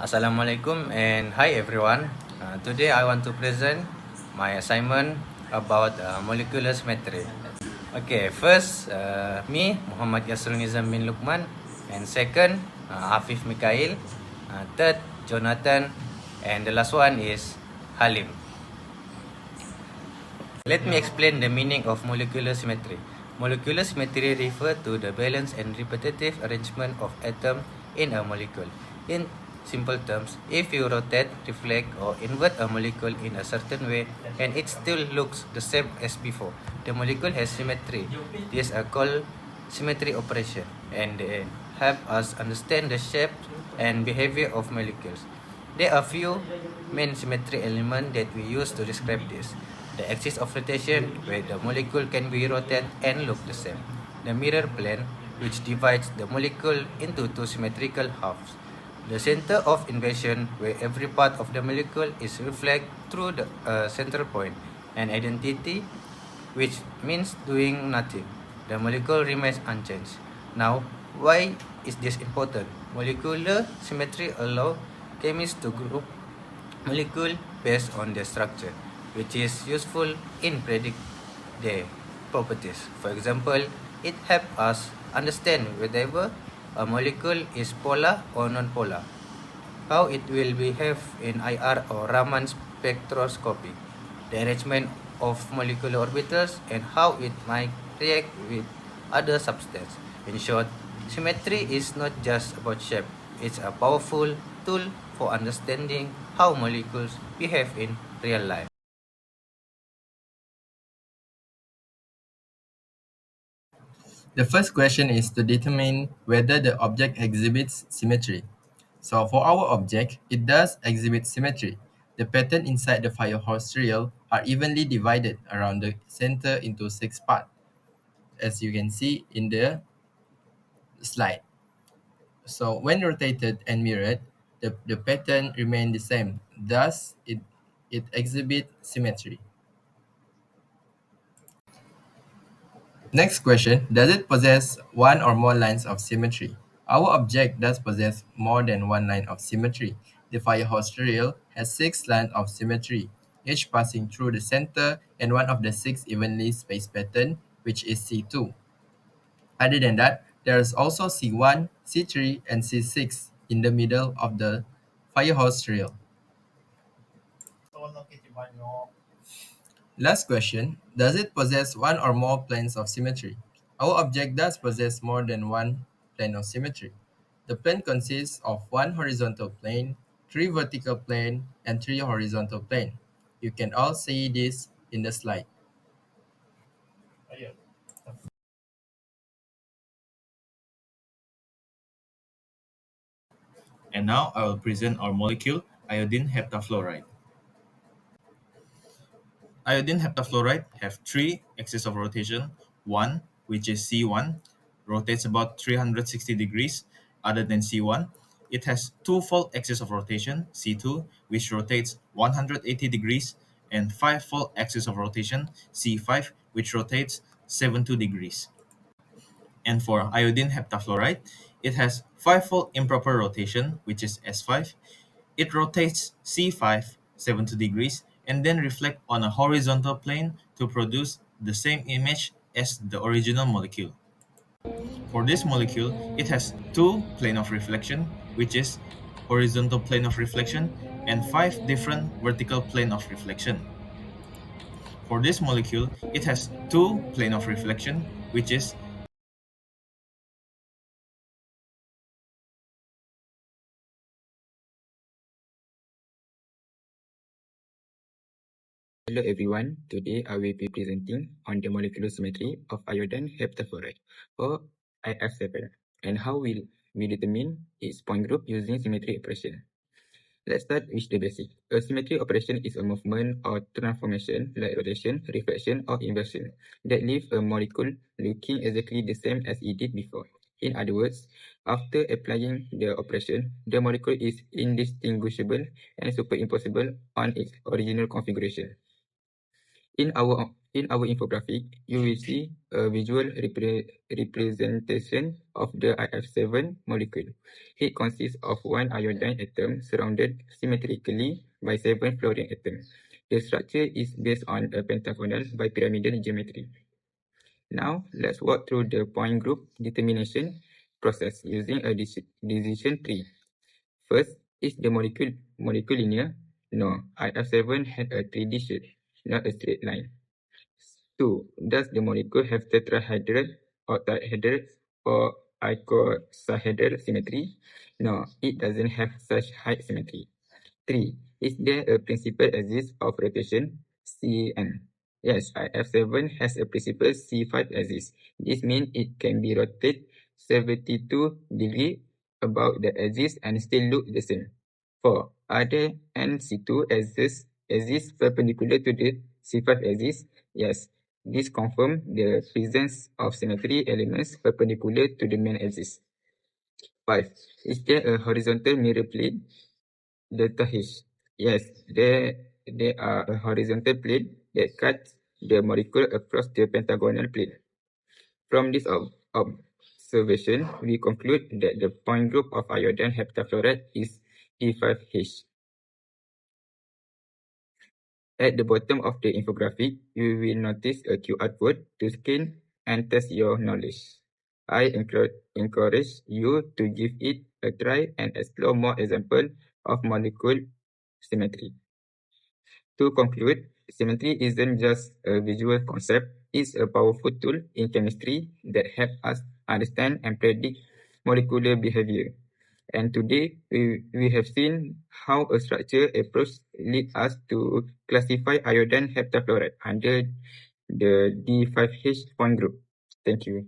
Assalamualaikum and hi everyone. Today I want to present my assignment about molecular symmetry. Okay, first me Muhammad Yasrul Nizam bin Lukman, and second Afif Mikhail, third Jonathan, and the last one is Halim. Let me explain the meaning of molecular symmetry. Molecular symmetry refers to the balanced and repetitive arrangement of atoms in a molecule. In simple terms, if you rotate, reflect, or invert a molecule in a certain way and it still looks the same as before, the molecule has symmetry. These are called symmetry operation, and they help us understand the shape and behavior of molecules. There are few main symmetry elements that we use to describe this. The axis of rotation, where the molecule can be rotated and look the same. The mirror plane, which divides the molecule into two symmetrical halves. The center of inversion, where every part of the molecule is reflected through the central point. And identity, which means doing nothing. The molecule remains unchanged. Now, why is this important? Molecular symmetry allows chemists to group molecule based on their structure, which is useful in predict their properties. For example, it helps us understand whether a molecule is polar or non-polar, how it will behave in IR or Raman spectroscopy, the arrangement of molecular orbitals, and how it might react with other substances. In short, symmetry is not just about shape, it's a powerful tool for understanding how molecules behave in real life. The first question is to determine whether the object exhibits symmetry. So for our object, it does exhibit symmetry. The pattern inside the firehorse reel are evenly divided around the center into 6 parts, as you can see in the slide. So when rotated and mirrored, the pattern remain the same. Thus, it exhibits symmetry. Next question, does it possess one or more lines of symmetry? Our object does possess more than one line of symmetry. The firehorse reel has 6 lines of symmetry, each passing through the center and one of the 6 evenly spaced pattern, which is C2. Other than that, there is also C1, C3, and C6 in the middle of the firehorse reel. Last question, does it possess one or more planes of symmetry? Our object does possess more than one plane of symmetry. The plane consists of one horizontal plane, three vertical plane, and three horizontal plane. You can all see this in the slide. And now I will present our molecule, iodine heptafluoride. Iodine heptafluoride have three axes of rotation. One, which is C1, rotates about 360 degrees other than C1. It has two-fold axis of rotation, C2, which rotates 180 degrees, and five-fold axis of rotation, C5, which rotates 72 degrees. And for iodine heptafluoride, it has five-fold improper rotation, which is S5. It rotates C5 70 degrees and then reflect on a horizontal plane to produce the same image as the original molecule. For this molecule, it has two plane of reflection, which is horizontal plane of reflection and five different vertical plane of reflection. For this molecule, it has two plane of reflection, which is Hello everyone, today I will be presenting on the molecular symmetry of iodine heptafluoride or IF7 and how we determine its point group using symmetry operation. Let's start with the basic. A symmetry operation is a movement or transformation like rotation, reflection or inversion that leaves a molecule looking exactly the same as it did before. In other words, after applying the operation, the molecule is indistinguishable and superimposable on its original configuration. In our infographic, you will see a visual representation of the IF7 molecule. It consists of one iodine atom surrounded symmetrically by 7 fluorine atoms. The structure is based on a pentagonal bipyramidal geometry. Now, let's walk through the point group determination process using a decision tree. First, is the molecule linear? No, IF7 had a 3D shape, not a straight line. 2. Does the molecule have tetrahedral, octahedral, or icosahedral symmetry? No, it doesn't have such height symmetry. 3. Is there a principal axis of rotation, Cn? Yes, IF7 has a principal C5 axis. This means it can be rotated 72 degrees about the axis and still look the same. 4. Are there NC2 axis perpendicular to the C5 axis? Yes, this confirms the presence of symmetry elements perpendicular to the main axis. 5. Is there a horizontal mirror plane? Delta H. Yes, there are a horizontal plane that cuts the molecule across the pentagonal plane. From this observation, we conclude that the point group of iodine heptafluoride is E5H. At the bottom of the infographic, you will notice a QR code to scan and test your knowledge. I encourage you to give it a try and explore more examples of molecule symmetry. To conclude, symmetry isn't just a visual concept, it's a powerful tool in chemistry that helps us understand and predict molecular behavior. And today, we have seen how a structured approach leads us to classify iodine heptafluoride under the D5H point group. Thank you.